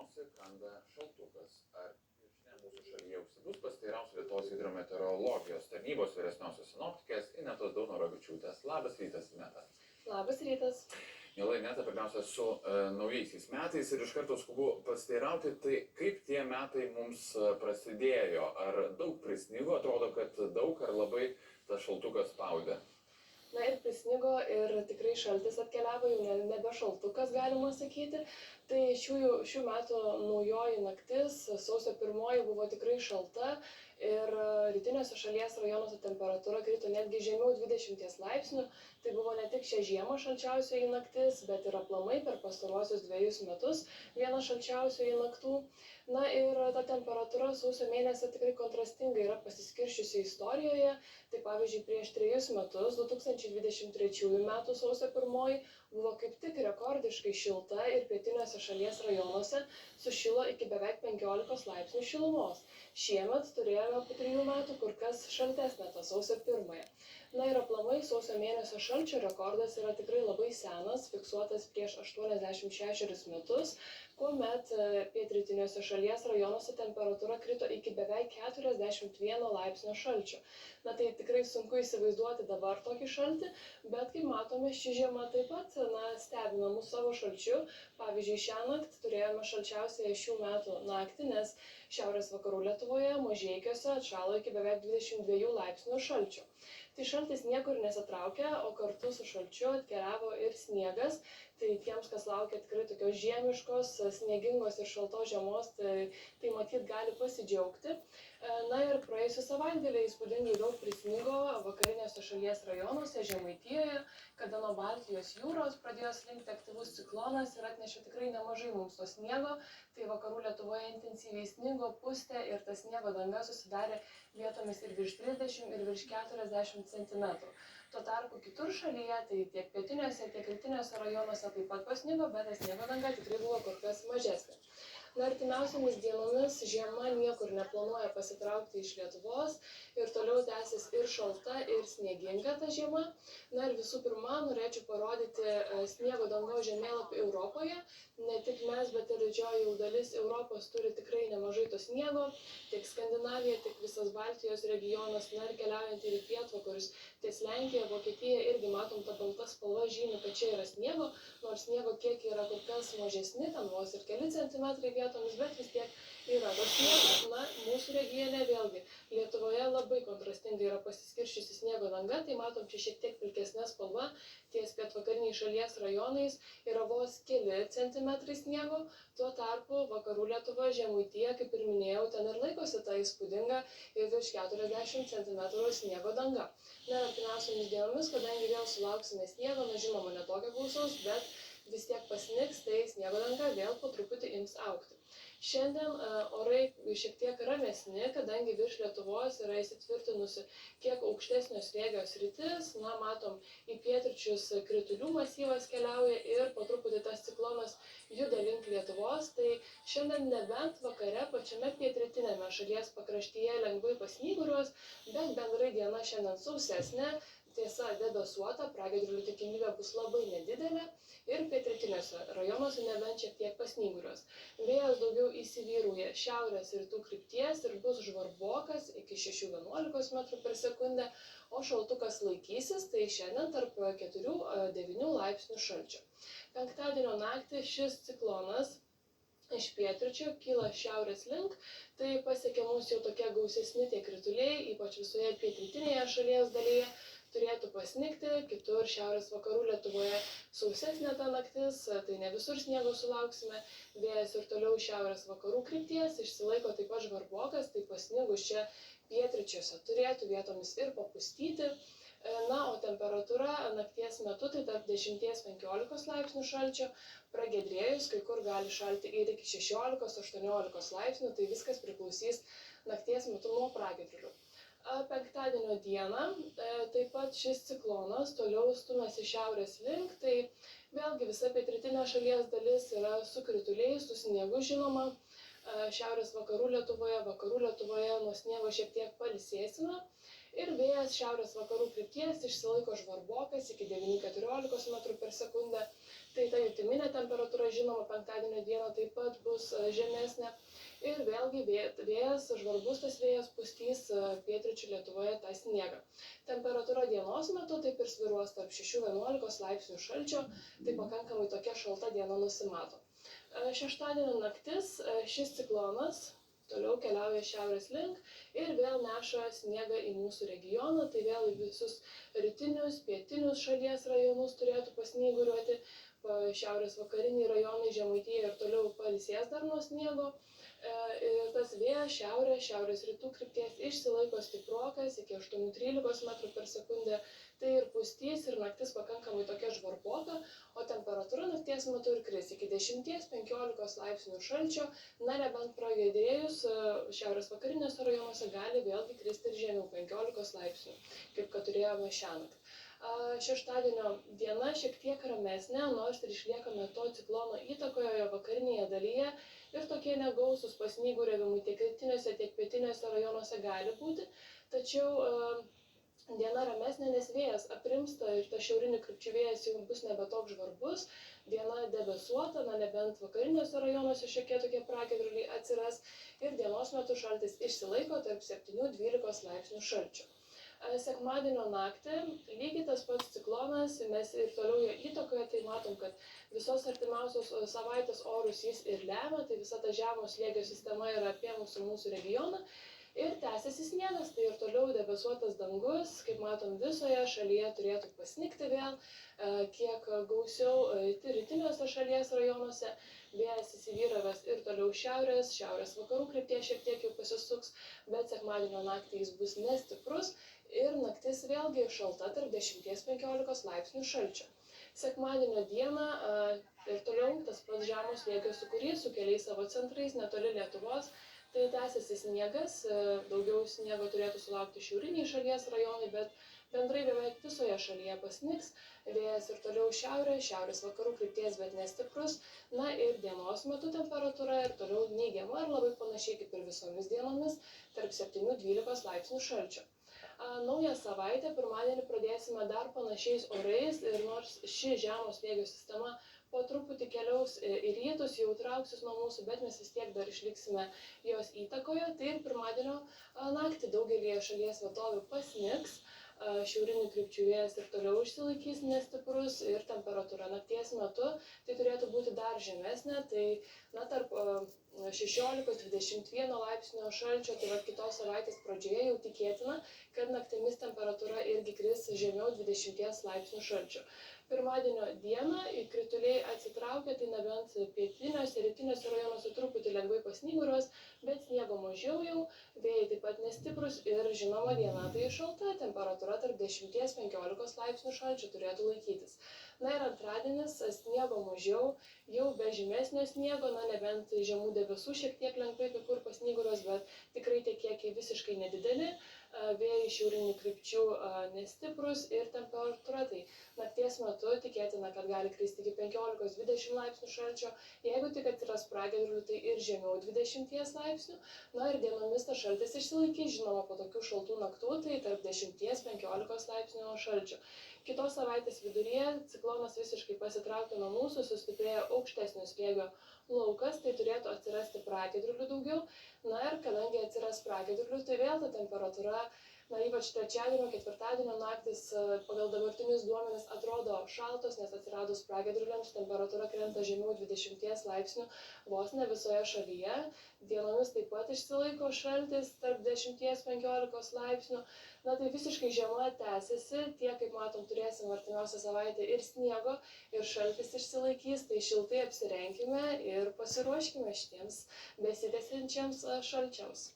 nosį kanda šaltukas. Ar žinia mūsų šalyje užsibus, pasiteirausiu Lietuvos hidrometeorologijos tarnybos vyresniosios sinoptikės Inetos Daunoravičiūtės. Labas rytas, Ineta. Labas rytas. Mielai, Ineta, pirmiausia su naujaisiais metais ir iš karto skubu pasiteirauti, tai kaip tie metai mums prasidėjo? Ar daug prisnigo, atrodo, kad daug, ar labai tas šaltukas spaudė? Na ir prisnigo ir tikrai šaltis atkeliavo, jau nebe šaltukas galima sakyti. Tai šių metų naujoji naktis, sausio 1 buvo tikrai šalta ir rytiniuose šalies rajonuose temperatūra krito netgi žemiau 20 laipsnių. Tai buvo ne tik šią žiemą šalčiausioji naktis, bet ir aplamai per pastaruosius 2 metus viena šalčiausioji naktų. Na ir ta temperatūra sausio mėnesį tikrai kontrastingai yra pasiskirsčiusi istorijoje. Tai pavyzdžiui, prieš 3 metus, 2023 metų sausio 1, buvo kaip tik rekordiškai šilta ir pietiniuose šalies rajonuose sušilo iki beveik 15 laipsnių šilumos. Šiemet turėjome po 3 metų kur kas šaltesnę tą sausio 1. Na ir aplamai sausio mėnesio šalčio rekordas yra tikrai labai senas, fiksuotas prieš 86 metus, kuomet pietrytiniuose šalies rajonuose temperatūra krito iki beveik 41 laipsnio šalčio. Na tai tikrai sunku įsivaizduoti dabar tokį šaltį, bet kaip matome, ši žiema taip pat stebina mus savo šalčiu. Pavyzdžiui, šią naktį turėjome šalčiausią šių metų naktį, nes šiaurės vakarų Lietuvoje, Mažeikiuose atšalo iki beveik 22 laipsnių šalčio. Tai šaltis niekur nesitraukia, o kartu su šalčiu atkeliavo ir sniegas. Tai tiems, kas laukia tikrai tokios žiemiškos, sniegingos ir šaltos žiemos, tai matyt gali pasidžiaugti. Na ir praėjusią savaitgalį įspūdingai daug prisnigo vakariniuose šalies rajonuose, Žemaitijoje, kada nuo Baltijos jūros pradėjo slinkti aktyvus ciklonas ir atnešė tikrai nemažai mums to sniego. Tai vakarų Lietuvoje intensyviai snigo, pustė ir ta sniego danga susidarė vietomis ir virš 30 ir virš 40 cm. Tuo tarpu kitur šalyje, tai tiek pietiniuose, tiek rytiniuose rajonuose taip pat pasnigo, bet ta sniego danga tikrai buvo kur kas mažesnė. Na, artimiausiamis dienomis žiema niekur neplanuoja pasitraukti iš Lietuvos ir toliau tęsis ir šalta, ir snieginga ta žiema. Na ir visų pirma, norėčiau parodyti sniego dangos žemėlapį Europoje. Ne tik mes, bet ir didžioji jau dalis Europos turi tikrai nemažai to sniego. Tiek Skandinavija, tiek visas Baltijos regionas, na ir keliaujant ir į pietvakarius, ties Lenkija, Vokietija irgi matom tą baltą spalvą žymi, kad čia yra sniego, nors sniego kiekiai yra kur kas mažesni, ten vos ir keli centimetrai vietomis, bet vis tiek yra to sniego. Na, mūsų regione vėlgi Lietuvoje labai kontrastingai yra pasiskirsčiusi sniego danga, tai matom čia šiek tiek pilkesnė spalva, ties pietvakariniais šalies rajonais yra vos keli centimetrai sniego, tuo tarpu vakarų Lietuva, Žemaitija, kaip ir minėjau, ten ir laikosi ta įspūdinga ir virš 40 cm sniego danga. Na, artimiausiomis dienomis, kadangi vėl sulauksime sniego, na žinoma, ne tokio gausaus, bet vis tiek pasnigs, tai sniego danga vėl po truputį ims augti. Šiandien orai šiek tiek ramesni, kadangi virš Lietuvos yra įsitvirtinusi kiek aukštesnio slėgio sritis. Na, matom, į pietryčius kritulių masyvas keliauja ir po truputį tas ciklonas juda link Lietuvos. Tai šiandien nebent vakare pačiame pietrytinėme šalies pakraštyje lengvai pasnyguriuos, bet bendrai diena šiandien sausesnė. Tiesa, debesuota, pragiedrulių tikimybė bus labai nedidelė ir pietrytiniuose rajonuose nebent šiek tiek pasnyguriuos. Vėjas daugiau įsivyrauja šiaurės rytų krypties ir bus žvarbokas iki 6–11 m/s, o šaltukas laikysis, tai šiandien tarp 4–9 laipsnių šalčio. Penktadienio naktį šis ciklonas iš pietryčių kyla šiaurės link, tai pasiekia mus jau tokie gausesni tie krituliai, ypač visoje pietrytinėje šalies dalyje. Turėtų pasnigti, kitur šiaurės vakarų Lietuvoje sausesnė ta naktis, tai ne visur sniego sulauksime. Vėjas ir toliau šiaurės vakarų krypties, išsilaiko taip pat žvarbokas, tai pasnigus čia pietryčiuose turėtų vietomis ir papustyti. Na, o temperatūra nakties metu tai tarp 10–15 laipsnių šalčio, pragiedrėjus, kai kur gali šalti ir iki 16–18 laipsnių, tai viskas priklausys nakties metu nuo pragiedrulių. Penktadienio dieną taip pat šis ciklonas toliau stumiasi šiaurės link, tai vėlgi visa pietrytinė šalies dalis yra su krituliais, su sniegu žinoma. Šiaurės vakarų Lietuvoje nuo sniego šiek tiek pailsėsime. Ir vėjas šiaurės vakarų krypties išsilaiko žvarbokas iki 9–14 m/s. Tai ta jutiminė temperatūra, žinoma, penktadienio dieną taip pat bus žemesnė. Ir vėlgi vėjas, žvarbus tas vėjas pustys pietryčių Lietuvoje tą sniegą. Temperatūra dienos metu taip ir svyruos tarp 6-11 laipsnių šalčio, tai pakankamai tokia šalta diena nusimato. Šeštadienio naktis šis ciklonas toliau keliauja šiaurės link ir vėl neša sniegą į mūsų regioną, tai vėl į visus rytinius, pietinius šalies rajonus turėtų pasnyguriuoti, šiaurės vakariniai rajonai Žemaitija ir toliau pailsės dar nuo sniego. Ir tas vėjas šiaurės rytų krypties išsilaiko stiprokas iki 8-13 metrų per sekundę, tai ir pustys ir naktis pakankamai tokia žvarboka, o temperatūra nakties metu ir kris iki 10-15 laipsnių šalčio, na nebent pragiedrėjus šiaurės vakariniuose rajonuose gali vėlgi kristi ir žemiau 15 laipsnių, kaip kad turėjome šiąnakt. Šeštadienio diena šiek tiek ramesnė, nors ir išliekame to ciklono įtakoje jo vakarinėje dalyje ir tokie negausūs pasnyguriavimai tiek rytiniuose, tiek pietiniuose rajonuose gali būti, tačiau diena ramesnė, nes vėjas aprimsta ir tas šiaurinių krypčių vėjas jau bus nebe toks žvarbus, diena debesuota, na nebent vakariniuose rajonuose šiek tiek tokie pragiedruliai atsiras ir dienos metu šaltis išsilaiko tarp 7-12 laipsnių šalčio. Sekmadienio naktį lygiai tas pats ciklonas, mes ir toliau jo įtakoje, tai matom, kad visos artimiausios savaitės orus jis ir lemia, tai visa ta žemo slėgio sistema yra apėmusi mūsų regioną ir tęsiasi sniegas, tai ir toliau debesuotas dangus, kaip matom visoje šalyje turėtų pasnigti vėl, kiek gausiau rytiniuose šalies rajonuose, vėjas įsivyravęs ir toliau šiaurės vakarų krypties šiek tiek jau pasisuks, bet sekmadienio naktį jis bus nestiprus ir naktis vėlgi šalta tarp 10-15 laipsnių šalčio. Sekmadienio dieną ir toliau tas pats žemo slėgio sūkurys su keliais savo centrais netoli Lietuvos, tai tęsiasi sniegas, daugiau sniego turėtų sulaukti šiauriniai šalies rajonai, bet bendrai beveik visoje šalyje pasnigs, vėjas ir toliau šiaurės vakarų krypties, bet nestiprus, na ir dienos metu temperatūra ir toliau neigiama ir labai panašiai kaip ir visomis dienomis, tarp 7-12 laipsnių šalčio. Naują savaitę, pirmadienį pradėsime dar panašiais orais ir nors ši žemo slėgio sistema po truputį keliaus į rytus, jau trauksis nuo mūsų, bet mes vis tiek dar išliksime jos įtakoje, tai ir pirmadienio naktį daugelį šalies vietovių pasnigs, šiaurinių krypčių vėjas ir toliau išsilaikys nestiprus ir temperatūra nakties metu tai turėtų būti dar žemesnė, tai na, tarp 16-21 laipsnio šalčio, tai kitos savaitės pradžioje jau tikėtina, kad naktimis temperatūra irgi kris žemiau 20 laipsnių šalčio. Pirmadienio dieną krituliai atsitraukia, tai nebent pietiniuose, rytiniuose rajonuose truputį lengvai pasnyguriuos, bet sniego mažiau jau, vėjai taip pat nestiprus ir žinoma diena tai šalta, temperatūra tarp 10-15 laipsnių šalčio turėtų laikytis. Na ir antradienis sniego mažiau, jau be žymesnio sniego, na nebent žemų debesų šiek tiek lengvai kai kur pasnyguriuos, bet tikrai tie kiekiai visiškai nedideli, vėjai šiaurinių krypčių nestiprus ir temperatūra tai nakties metu tikėtina, kad gali kristi iki 15-20 laipsnių šalčio, jeigu tik atsiras pragiedrulių, tai ir žemiau 20 laipsnių, na ir dienomis tas šaltis išsilaikys, žinoma, po tokių šaltų naktų, tai tarp 10-15 laipsnių šalčio. Kitos savaitės viduryje ciklonas visiškai pasitraukia nuo mūsų, sustiprėja aukštesnio slėgio laukas, tai turėtų atsirasti pragiedrulių daugiau, na ir kadangi atsiras pragiedrulių, tai vėl ta temperatūra, na ypač trečiadienio, ketvirtadienio naktis pagal dabartinius duomenis atrodo šaltos, nes atsiradus pragiedruliams temperatūra krenta žemiau 20 laipsnių vos ne visoje šalyje. Dienomis taip pat išsilaiko šaltis tarp 10-15 laipsnių. Na tai visiškai žiema tęsiasi, tiek kaip matom turėsim artimiausią savaitę ir sniego, ir šaltis išsilaikys, tai šiltai apsirenkime ir pasiruoškime šitiems besitęsiančiams šalčiams.